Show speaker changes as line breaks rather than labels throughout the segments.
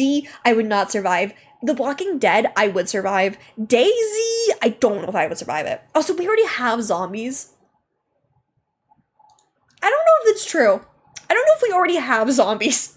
DOD, I would not survive. The Walking Dead, I would survive. Daisy, I don't know if I would survive it. Also, we already have zombies. I don't know if that's true. I don't know if we already have zombies.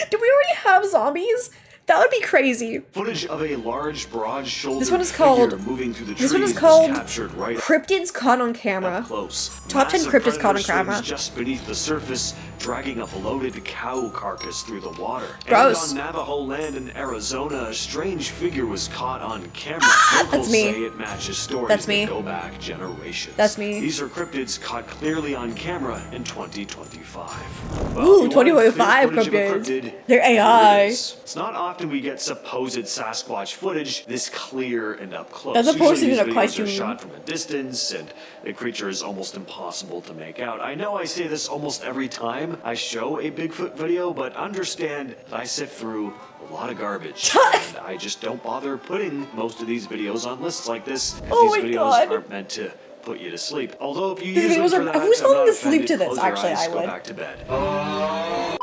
Do we already have zombies? That would be crazy.
Footage of a large, broad-shouldered
This one is called.
moving through the
This one is
trees
called
captured right
Cryptids Caught on Camera.
close.
Top 10
Massive
cryptids caught on
predator
camera.
swims just beneath the surface, dragging a bloated cow carcass through the water.
Gross.
And on Navajo land in Arizona, a strange figure was caught on camera. Locals
That's me.
say it matches stories
That's me.
that go back generations.
That's me.
These are cryptids caught clearly on camera in 2025. Well,
Ooh,
if you want
2025
clear footage of a
cryptid.
cryptid,
They're
here it
AI.
is. It's not often we get supposed Sasquatch footage this clear and up close.
That's a person
Usually
in a
these videos
costume.
are shot from a distance, and the creature is almost impossible to make out. I know I say this almost every time I show a Bigfoot video, but understand that I sift through a lot of garbage, and I just don't bother putting most of these videos on lists like this. And
Oh
these
my
videos
God.
aren't meant to put you to sleep. Although if you
These
use them
videos
for
are-
that,
who's
I'm
falling
not
asleep to
offended.
this?
Close your
Actually,
eyes,
I
go
would.
back to bed.
Oh.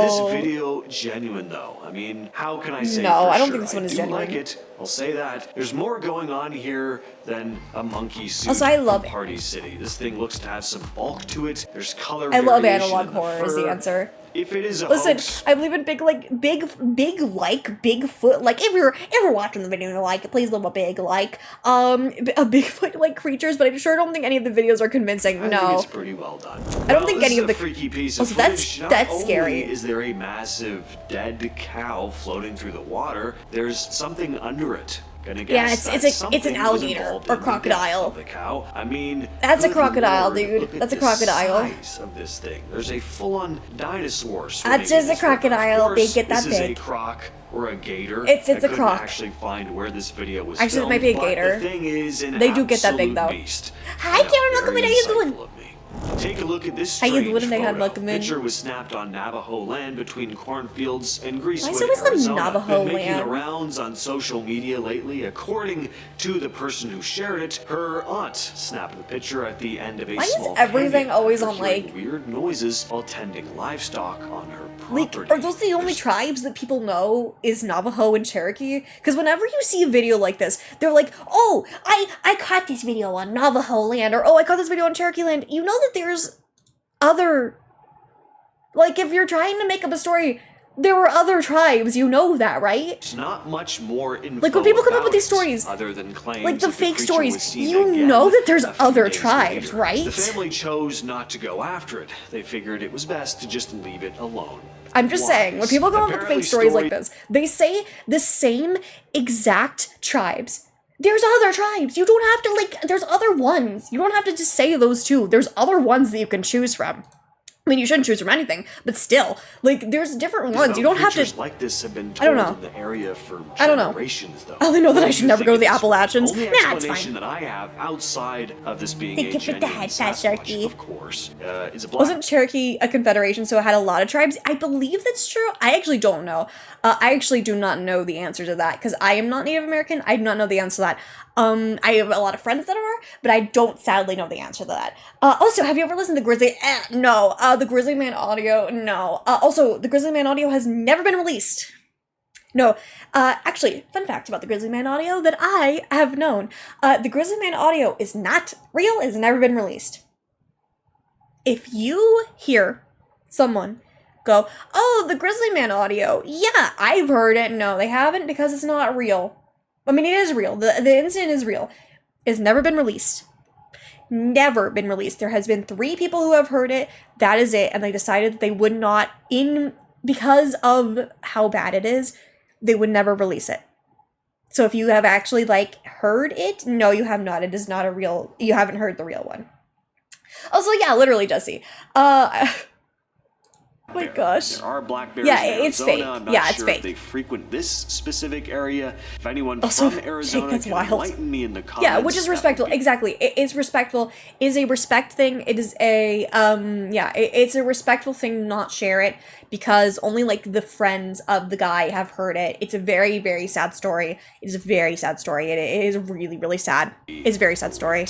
Is this video genuine though? I mean, how can I say
No,
for
I don't
sure?
think this one is
I do
genuine.
like it. I'll say that. There's more going on here than a monkey suit
Also, I love-
from Party City. This thing looks to have some bulk to it. There's color
I love
variation
analog
in the
horror is the
fur.
answer.
If it is a
Listen,
hoax,
I believe in Bigfoot, like, if you're ever watching the video and you're like, please leave a Bigfoot, like, creatures, but I sure don't think any of the videos are convincing,
I
no.
think it's pretty well done.
I don't think
this
any
is
of
a
the-
freaky piece
Also,
of
that's-
footage. Not
that's
only
scary.
Is there a massive dead cow floating through the water? There's something under it. Gonna guess
Yeah, it's an
something was
alligator
involved
or
in the death
crocodile.
of the cow. I mean,
That's a
good
crocodile,
Lord,
dude.
look at
That's a
the
crocodile.
size of this thing. There's a full-on dinosaur. swimming
That's
in
just a
this river. Of
crocodile. They
course,
get that
this is a
big.
croc or a gator.
It's
I
a
couldn't
croc.
actually find where this video was
Actually, it
filmed,
might be a
but
gator.
The thing is an
They do get that big,
absolute
though.
beast.
Hi,
And
Karen,
very
welcome in. How you
insightful
doing?
of me. Take a look at this
How you
strange
doing, Megan?
photo.
Welcome in.
Picture was snapped on Navajo land between cornfields and
Why is it
Greasewood,
always on
Arizona.
Navajo
Been making the
land?
rounds on social media lately. According to the person who shared it, her aunt snapped the picture at the end of a
Why is
small
everything
canyon
always
after
on,
hearing
like-
weird noises while tending livestock on her
Like,
property.
are those the only tribes that people know is Navajo and Cherokee? Because whenever you see a video like this, they're like, oh, I caught this video on Navajo land, or oh, I caught this video on Cherokee land. You know that there's other... Like, if you're trying to make up a story, there were other tribes, you know that, right?
There's not much more info
Like, when people come up
about
with these
it,
stories,
other than claims
like the
that
fake
creature
stories,
was seen
you
again
know that there's
a few
other
days
tribes,
later.
right?
The family chose not to go after it. They figured it was best to just leave it alone.
I'm just saying, when people come up with
Apparently
fake stories like this, they say the same exact tribes. There's other tribes. You don't have to, like, there's other ones. You don't have to just say those two. There's other ones that you can choose from. I mean, you shouldn't choose from anything, but still, like, there's different ones. You don't have
Creatures
to...
like this have been
I don't
told
know.
in the area for
I don't know.
generations, though.
I only know that I
What
should
do you
never go to
think
the
of this?
Appalachians.
Only
Nah, it's
explanation
fine.
that I have outside of this being
Thank
a
you for the
genuine
head shot,
Sasquatch,
Sharky.
of course, is a black.
Wasn't Cherokee a confederation, so it had a lot of tribes? I believe that's true. I actually don't know. I actually do not know the answer to that, because I am not Native American. I do not know the answer to that. I have a lot of friends that are, but I don't sadly know the answer to that. Also, have you ever listened to Grizzly? No. The Grizzly Man audio? No. Also, the Grizzly Man audio has never been released. No. Actually, fun fact about the Grizzly Man audio that I have known. The Grizzly Man audio is not real, has never been released. If you hear someone go, oh, the Grizzly Man audio, yeah, I've heard it. No, they haven't, because it's not real. I mean, it is real. The incident is real. It's never been released. Never been released. There has been 3 people who have heard it. That is it. And they decided that they would not, because of how bad it is, they would never release it. So if you have actually, like, heard it, no, you have not. It is not a real, you haven't heard the real one. Also, yeah, literally, Jesse. Oh my gosh.
There are black bears
Yeah,
in
it's
Arizona.
fake.
I'm not
Yeah, it's
sure
fake.
if they frequent this specific area. If anyone
Also,
from
fake,
Arizona
that's
can
wild.
enlighten me in the comments.
Yeah, which is
that would
respectful.
be-
Exactly. It's respectful. It is a respect thing. It is a, yeah, it's a respectful thing to not share it, because only, like, the friends of the guy have heard it. It's a very, very sad story. It is a very sad story. It is really, really sad. It's a very sad story.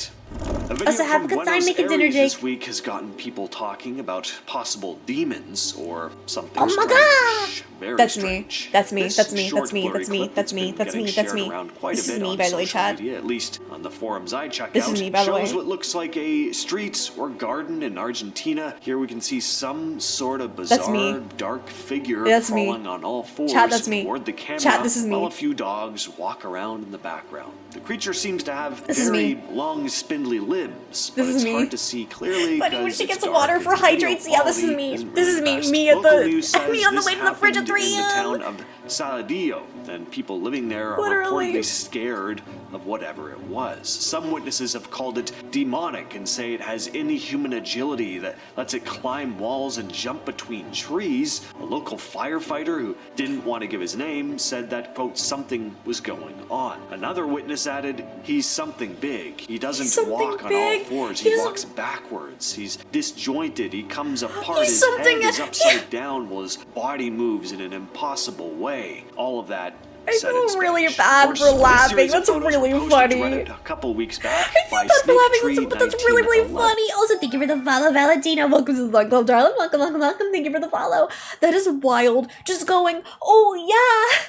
A video
Also, have a
from
good time
Buenos
making dinner,
Aires
Jake.
this week has gotten people talking about possible demons or something
Oh my
strange.
God!
Very
That's me.
strange.
That's me.
This
That's me.
short,
That's me.
blurry
That's me.
clip
That's me.
been
That's
getting
me. That's
shared
me.
around quite
This
a
is
bit
me,
on
by the way,
social
Chad.
media, at least on the forums I check
This
out.
is me, by the
Shows
way.
what looks like a street or garden in Argentina. Here we can see some sort of
That's me.
bizarre, dark figure
That's me.
crawling on all fours
Chad, that's me.
toward the camera,
Chad, this is me.
while a few dogs walk around in the background. The creature seems to have
This is
very
me.
long, spindly limbs, but
This is
it's
me.
hard to see clearly.
Buddy, when
'cause
she
it's
gets
dark
water
and
for
the video
hydrates, yeah, this is
quality
me.
isn't
This
really
is me.
the best.
Me at
Local
the
news says
me on the
this
way to the fridge at
happened
3
in the
a.m.
town of Saladillo, and people living there are
Literally.
reportedly scared of whatever it was. Some witnesses have called it demonic and say it has inhuman agility that lets it climb walls and jump between trees. A local firefighter who didn't want to give his name said that, quote, something was going on. Another witness added, he's something big. He doesn't
something
walk on
big.
all fours.
He
He
doesn't-
walks backwards. He's disjointed. He comes apart.
He's
His
something-
head is upside down while his body moves in an impossible way. All of that
I
said in
feel really
Spanish.
bad
Of
for
course, a
laughing.
series of
That's
photos
really
were posted to
funny.
Reddit a couple weeks back
I feel
by
bad for laughing,
Snake
but that's really, really
1911.
funny. Also, thank you for the follow, Valentina. Welcome to the Vlog Club, darling. Welcome, welcome, welcome. Thank you for the follow. That is wild. Just going, oh yeah.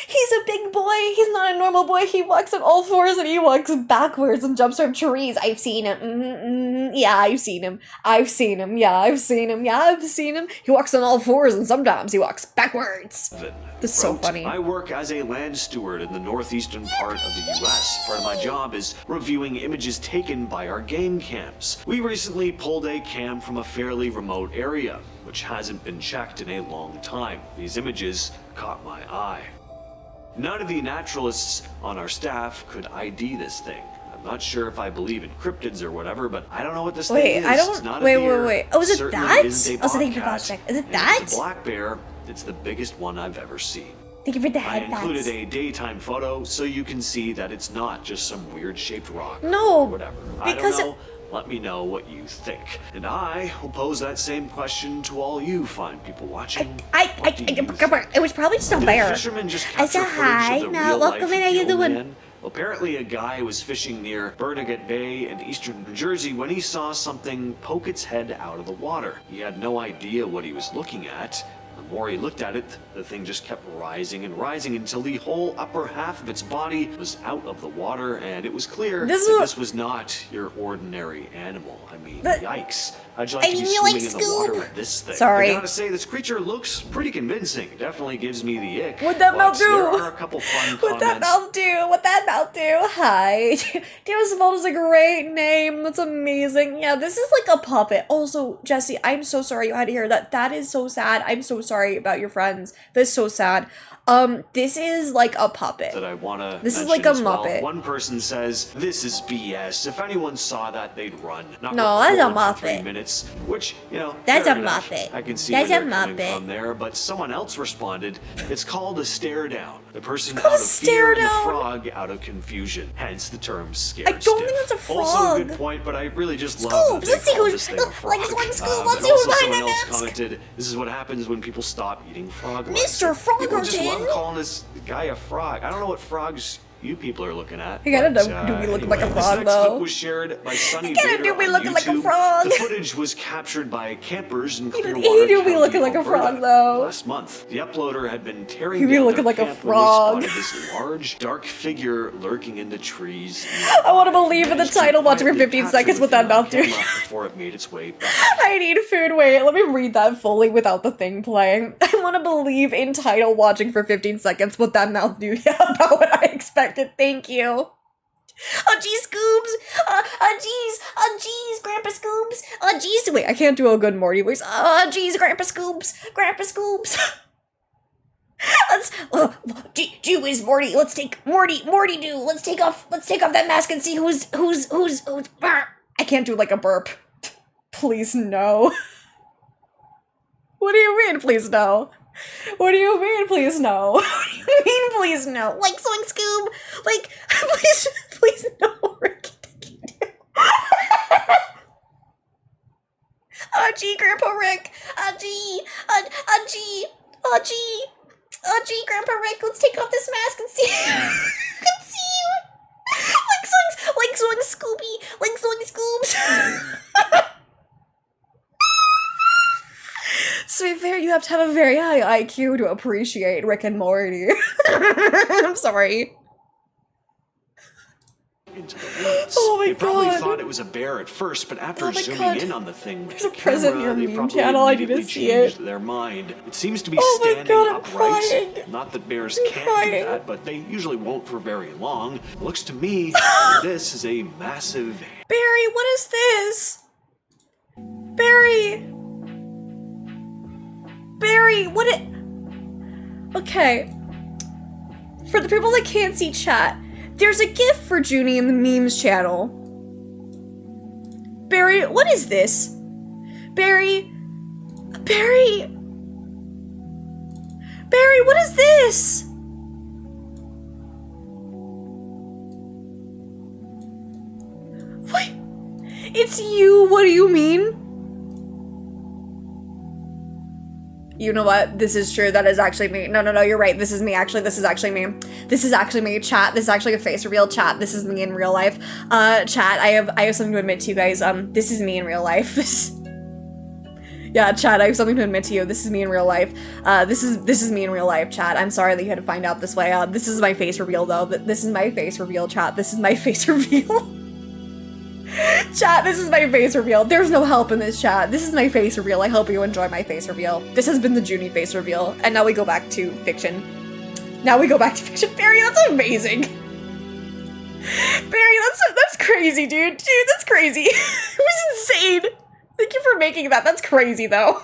He's a big boy. He's not a normal boy. He walks on all fours and he walks backwards and jumps from trees. I've seen him. Yeah, I've seen him. I've seen him. Yeah, I've seen him. Yeah, I've seen him. He walks on all fours and sometimes he walks backwards. That's so
Wrote,
funny.
I work as a land steward in the northeastern part of the U.S. Part of my job is reviewing images taken by our game cams. We recently pulled a cam from a fairly remote area, which hasn't been checked in a long time. These images caught my eye. None of the naturalists on our staff could ID this thing. I'm not sure if I believe in cryptids or whatever, but I don't know what this thing
Wait,
is.
I don't.
It's not a
Wait,
deer.
wait. Oh, is it
Certainly
that?
isn't a
Oh, so thank you for
bobcat.
cross-check. Is it
And
that?
if it's a black bear. It's the biggest one I've ever seen.
Thank you for the
I
head
included
pats.
a daytime photo so you can see that it's not just some weird shaped rock.
No,
or whatever.
because
I don't know. Let me know what you think. And I will pose that same question to all you fine people watching. What do you think?
It was probably just a
Did
bear.
the fisherman just
I said
capture footage
hi.
of the
Now,
real
welcome
life
in. How you
Gill
doing?
Man? Apparently a guy was fishing near Barnegat Bay in eastern New Jersey when he saw something poke its head out of the water. He had no idea what he was looking at. The more he looked at it, the thing just kept rising and rising until the whole upper half of its body was out of the water, and it was clear
This
that
is-
this was not your ordinary animal. I mean,
The-
yikes. How'd you like
I
to be
mean, you like
swimming in the water
Scoob.
with this thing?
Sorry.
I gotta say, this creature looks pretty convincing. Definitely gives me the ick.
What'd that mouth
but
do?
There are a couple fun
What'd that
comments.
mouth do? What'd that mouth do? Hi. Dearest is a great name. That's amazing. Yeah, this is like a puppet. Also, Jesse, I'm so sorry you had to hear that. That is so sad. I'm so sorry about your friends. That's so sad. This is like a puppet.
That I wanna
This is
mention
like a
as well.
Muppet.
One person says, this is BS. If anyone saw that, they'd run. Not
No, that's a
record for 3
Muppet.
minutes, which, you know,
That's
fair
a
enough.
Muppet.
I can see
That's
where
a
they're coming
Muppet.
from there, but someone else responded, it's called a stare down. The person
called
out
a
of
stare
fear and the
down?
frog out of confusion. Hence the term scare
I don't think that's a
Also a
frog.
good point, but I really just love
Scoops,
that they
let's see
call
who's-
this thing a
like,
frog.
it's like Scoob,
But
let's see
also
who's behind
someone
that
else
mask.
commented, this is what happens when people stop eating frog legs.
Mr.
People just love
Frogerton.
calling this guy a frog. I don't know what frogs you people are looking at.
You gotta
but,
do me looking like a
anyway,
frog,
this next
though.
clip was shared by Sunny
You gotta
Vader
do me
on
looking like a
YouTube.
frog.
The footage was captured by campers in
He
Clearwater
do be
County,
looking like a
Alberta,
frog, though.
last month. The uploader had been tearing
He be
down
looking
their
like a
camp when
frog.
they spotted this large, dark figure lurking in the trees.
I want to believe in the
Managed to
title. Watch it for
quietly
15
capture
seconds
the
with that
thing on
mouth, dude.
camera Before it made its way back.
I need food. Wait, let me read that fully without the thing playing. I want to believe in title watching for 15 seconds what that mouth do. Yeah, about what I expected. Thank you. Oh, geez, Scoobs. Geez, Grandpa Scoobs. Geez. Wait, I can't do a good Morty voice. Geez, Grandpa Scoobs. Grandpa Scoobs. Let's, do is Morty. Let's take, Morty do. Let's take off that mask and see who's, I can't do like a burp. Please, no. What do you mean, please, no? What do you mean, please, no? What do you mean, please, no? Like, Swing Scoob? Like, please, no, Rick. Gee, Grandpa Rick. Gee, Grandpa Rick, let's take off this mask and see, like Swing Scooby, like Zoink Scoobs. To be fair, you have to have a very high IQ to appreciate Rick and Morty. I'm sorry.
Into the woods.
Oh my
They probably
God.
thought it was a bear at first, but after
Oh my
zooming
God.
in on the thing with
There's
the
a present in
camera,
your
they
meme
probably
channel. I need to
immediately
see
changed
it.
their mind. It seems to be
Oh my
standing
God, I'm
upright.
crying.
Not that bears
I'm
can't
crying.
do that, but they usually won't for very long. Looks to me like this is a massive.
Barry, what is this? Barry! Barry, what it... Okay. For the people that can't see chat, there's a GIF for Junie in the memes channel. Barry, what is this? Barry... Barry... Barry, what is this? What? It's you, what do you mean? You know what? This is true. That is actually me. No, you're right. This is me. Actually, this is actually me. This is actually me. Chat. This is actually a face reveal. Chat. This is me in real life. Chat. I have something to admit to you guys. This is me in real life. Yeah, chat. I have something to admit to you. This is me in real life. This is me in real life. Chat. I'm sorry that you had to find out this way. This is my face reveal though. This is my face reveal. Chat. This is my face reveal. Chat, this is my face reveal. There's no help in this chat. This is my face reveal. I hope you enjoy my face reveal. This has been the Junie face reveal. And now we go back to fiction. Barry, that's amazing. Barry, that's crazy, dude. Dude, that's crazy. It was insane. Thank you for making that. That's crazy, though.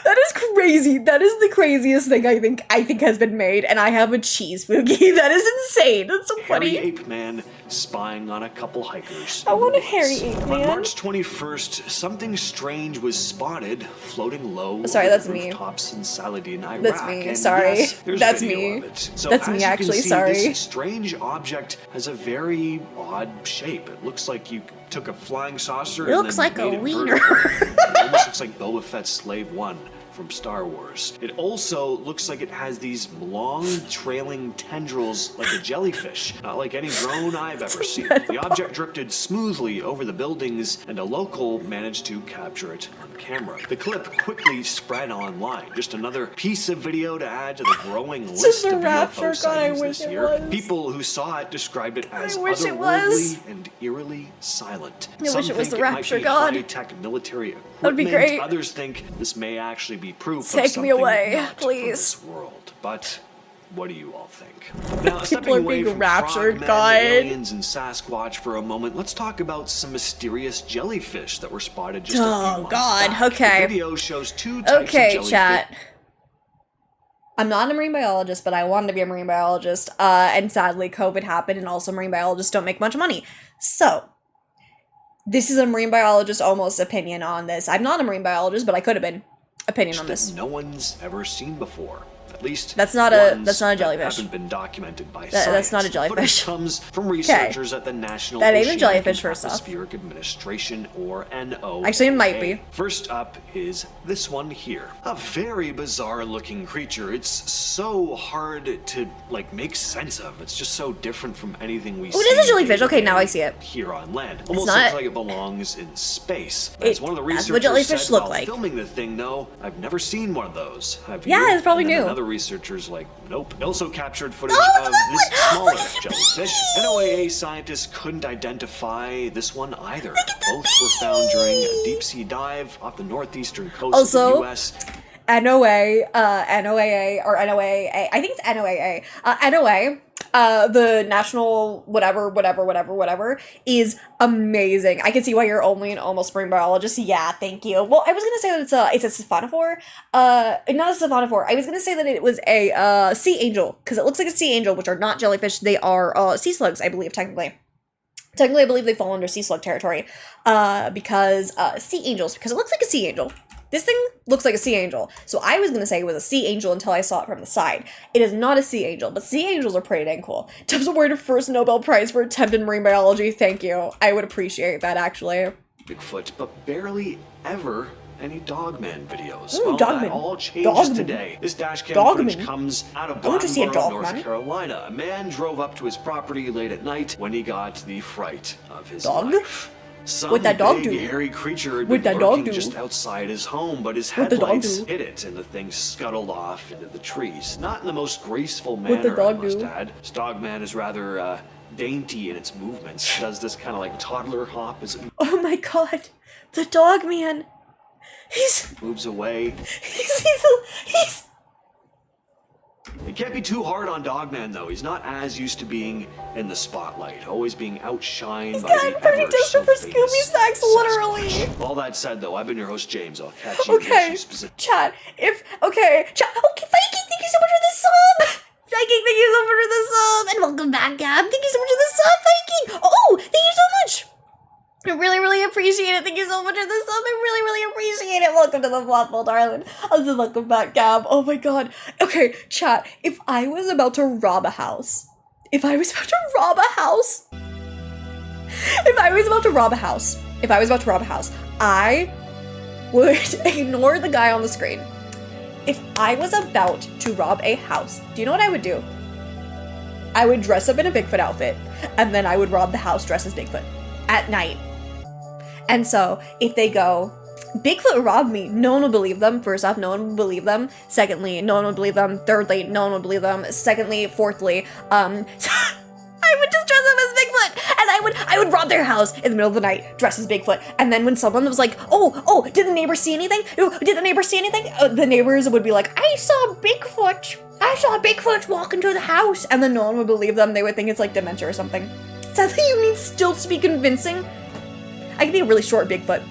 That is crazy. That is the craziest thing I think has been made, and I have a cheese boogie. That is insane. That's so funny.
Hairy ape man spying on a couple hikers.
I want a hairy ape
On
man.
March 21st, something strange was spotted floating low
Sorry,
over
that's
the
me.
rooftops in Saladin, Iraq.
That's me,
And
sorry.
yes, there's
That's
video
me.
of it. So
That's
as
me,
you can
actually,
see,
sorry.
This strange object has a very odd shape. It looks like you took a flying saucer
It
and
looks
then
like a
made it
wiener.
vertical. It almost looks like Boba Fett's Slave 1 from Star Wars. It also looks like it has these long trailing tendrils like a jellyfish, not like any drone I've ever seen. The object drifted smoothly over the buildings and a local managed to capture it on camera. The clip quickly spread online. Just another piece of video to add to the growing list
a
of
rapture,
UFO
God, I
sightings
wish
this
it
year.
was.
People who saw it described it as
wish it was.
otherworldly and eerily silent.
I wish it was the
think
rapture,
might be
God.
high-tech military equipment.
That'd be great.
Others think this may actually be proof
Take
of
me
something
away,
not from
please.
this world. But what do you all think? Now, stepping
People are
away
being
from
raptured,
frogmen,
God.
aliens, and Sasquatch for a moment, let's talk about some mysterious jellyfish that were spotted just a few months
God,
back.
okay.
The video shows two types of
Okay,
jellyfish.
chat. I'm not a marine biologist, but I wanted to be a marine biologist. And sadly, COVID happened, and also marine biologists don't make much money. So, this is a marine biologist almost opinion on this. I'm not a marine biologist, but I could have been. Opinion on
that
this.
no one's ever seen before. At least
That's not a-
ones
that's not a
that
jellyfish.
haven't been documented by
That's not a
science.
jellyfish.
Footage comes from researchers at the National
That ain't a
Oceanic
jellyfish,
and
first off.
Atmospheric Administration, or NOAA.
Actually, it might be.
First up is this one here. A very bizarre-looking creature. It's so hard to make sense of. It's just so different from anything we see.
Oh, it is a jellyfish.
day to
Okay, now I
day
see it.
Here on land. Almost
not-
looks like it belongs in space. As one of the
that's
researchers
what jellyfish
said
look
while
like.
filming the thing, though, I've never seen one of those. Have
Yeah,
you?
it's probably
And then
new.
Another researcher's like, nope. It also captured footage
Oh,
of
that
this
one!
smaller
Look at the
jellyfish.
baby!
NOAA scientists couldn't identify this one either. Both were found during a deep-sea dive off the northeastern coast of
Also,
the U.S.
NOAA, I think it's NOAA. NOA, the national whatever, is amazing. I can see why you're only an almost marine biologist. Yeah, thank you. Well, I was gonna say that it's a siphonophore. Not a siphonophore. I was gonna say that it was a sea angel, because it looks like a sea angel, which are not jellyfish. They are sea slugs, I believe, technically. Technically, I believe they fall under sea slug territory, because sea angels, because it looks like a sea angel. This thing looks like a sea angel. So I was going to say it was a sea angel until I saw it from the side. It is not a sea angel, but sea angels are pretty dang cool. Tubbs awarded first Nobel Prize for attempt in marine biology. Thank you. I would appreciate that, actually.
Bigfoot, but barely ever any Dogman videos.
Ooh,
Well,
Dogman.
that all changes
Dogman.
today. This dashcam
Dogman.
footage comes out of
I want to see a
Blackboro,
Dogman.
North Carolina. A man drove up to his property late at night when he got the fright of his
Dog?
life. Some
What'd that dog
big,
do?
hairy creature had
What'd
been
that dog
lurking
do?
just outside his home, but his
What'd the dog
headlights
do?
hit it, and the thing scuttled off into the trees. Not in the most graceful
What'd the
manner, I
dog
must
do?
add. This Dogman is rather dainty in its movements. Does this kind of like toddler hop as it
Oh my god. The dog man. He's
moves away.
he's
It can't be too hard on Dogman, though. He's not as used to being in the spotlight, always being outshined by
gotten
the
pretty
ever
desperate
so
for Scooby
famous
Snacks, literally.
Sasquatch. All that said, though, I've been your host, James. I'll catch you
okay.
in specific.
Chat. Okay, Viking, thank you so much for the sub. Viking, thank you so much for the sub, and welcome back, Gab. Thank you so much for the sub, Viking. Oh, thank you so much. I really, really appreciate it. Thank you so much for this sub. I really, really appreciate it. Welcome to the Flopfold Island. Welcome back, Gab. Oh my god. Okay, chat. If I was about to rob a house, I would ignore the guy on the screen. If I was about to rob a house, do you know what I would do? I would dress up in a Bigfoot outfit, and then I would rob the house dressed as Bigfoot at night. And so, if they go, Bigfoot robbed me, no one will believe them. First off, no one will believe them. Secondly, no one will believe them. Thirdly, no one will believe them. Secondly, fourthly, I would just dress up as Bigfoot, and I would rob their house in the middle of the night, dressed as Bigfoot. And then when someone was like, oh, did the neighbors see anything? The neighbors would be like, I saw Bigfoot walk into the house. And then no one would believe them. They would think it's like dementia or something. Sadly, you need stilts to be convincing. I could be a really short Bigfoot.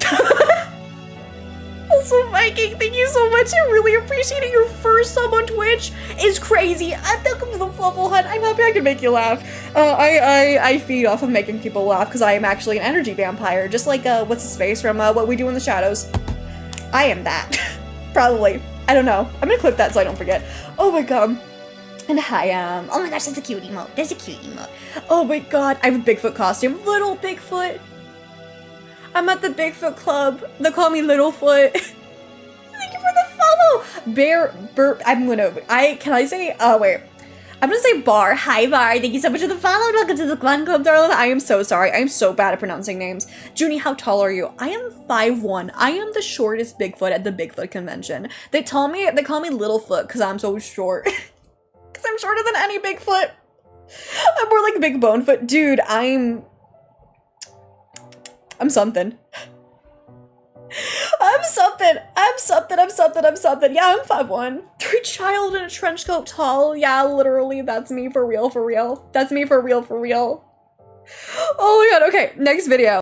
Also, Viking, thank you so much. I really appreciate it. Your first sub on Twitch is crazy. Welcome to the Fluffle Hut. I'm happy I could make you laugh. I feed off of making people laugh because I am actually an energy vampire. Just like, what's his face from What We Do in the Shadows. I am that. Probably. I don't know. I'm gonna clip that so I don't forget. Oh my god. And hi, oh my gosh, that's a cute emote. That's a cute emote. Oh my god, I have a Bigfoot costume. Little Bigfoot. I'm at the Bigfoot Club. They call me Littlefoot. Thank you for the follow. Can I say, wait. I'm gonna say Bar. Hi, Bar. Thank you so much for the follow. Welcome to the Fun Club, darling. I am so sorry. I am so bad at pronouncing names. Junie, how tall are you? I am 5'1". I am the shortest Bigfoot at the Bigfoot convention. They call me Littlefoot because I'm so short. Because I'm shorter than any Bigfoot. I'm more like Big Bonefoot. Dude, I'm something. I'm something. Yeah, I'm 5'1". 3 child in a trench coat tall. Yeah, literally, that's me for real. That's me for real. Oh my god, okay, next video.